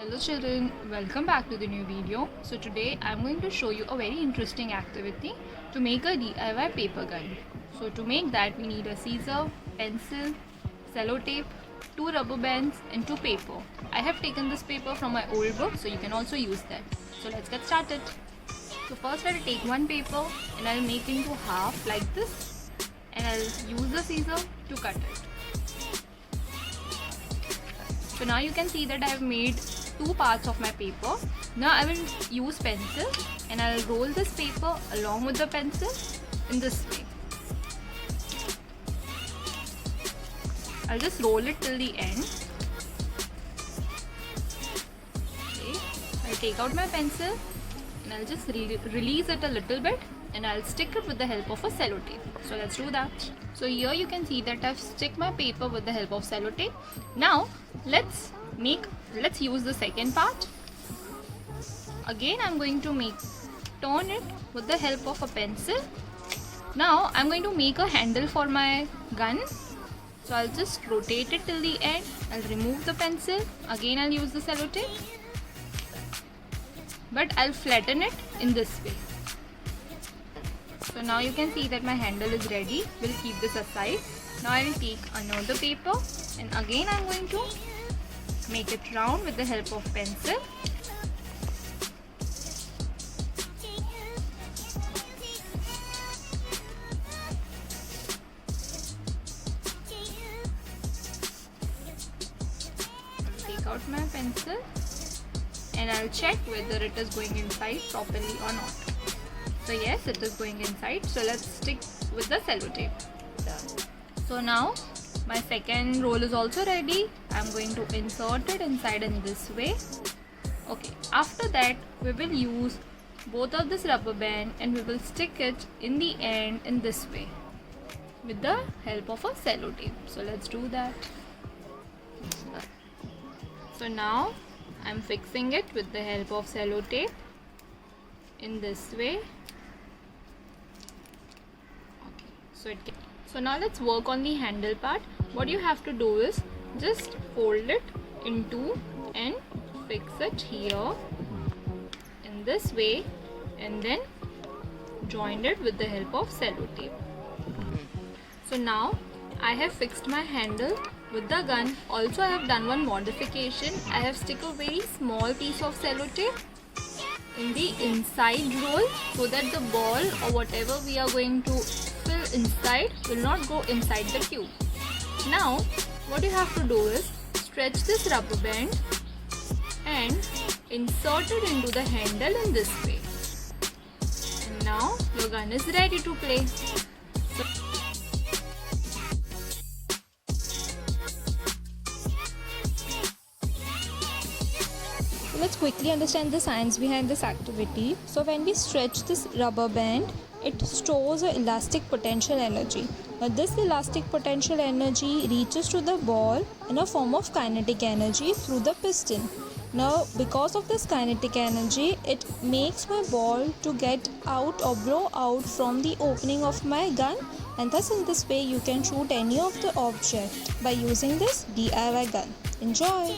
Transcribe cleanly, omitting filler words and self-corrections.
Hello children, welcome back to the new video. So today I'm going to show you a very interesting activity to make a DIY paper gun. So to make that we need a scissor, pencil, sellotape, 2 rubber bands and 2 paper. I have taken this paper from my old book, so you can also use that. So let's get started. So first I'll take one paper and I'll make into half like this, and I'll use the scissor to cut it. So now you can see that I have made 2 parts of my paper. Now I will use pencil and I will roll this paper along with the pencil in this way. I'll just roll it till the end. Okay, I'll take out my pencil and I'll just release it a little bit and I'll stick it with the help of a sellotape. So let's do that. So here you can see that I've stick my paper with the help of sellotape. Now let's use the second part. Again I'm going to turn it with the help of a pencil. Now I'm going to make a handle for my gun. So I'll just rotate it till the end. I'll remove the pencil. Again I'll use the sellotape, but I'll flatten it in this way. So now you can see that my handle is ready. We'll keep this aside. Now I will take another paper and again I'm going to make it round with the help of pencil. I'll take out my pencil and I'll check whether it is going inside properly or not. So yes, it is going inside. So let's stick with the sellotape. So now my second roll is also ready. I'm going to insert it inside in this way. Okay, after that we will use both of this rubber band and we will stick it in the end in this way with the help of a sellotape. So let's do that. So now I'm fixing it with the help of sellotape in this way. So now let's work on the handle part. What you have to do is just fold it in two and fix it here in this way and then join it with the help of sellotape. So now I have fixed my handle with the gun. Also I have done one modification. I have stick a very small piece of sellotape in the inside roll so that the ball or whatever we are going to fill inside will not go inside the tube. Now what you have to do is stretch this rubber band and insert it into the handle in this way. And now your gun is ready to play. Let's quickly understand the science behind this activity. So when we stretch this rubber band, it stores an elastic potential energy. Now this elastic potential energy reaches to the ball in a form of kinetic energy through the piston. Now because of this kinetic energy, it makes my ball to get out or blow out from the opening of my gun, and thus in this way you can shoot any of the object by using this DIY gun. Enjoy!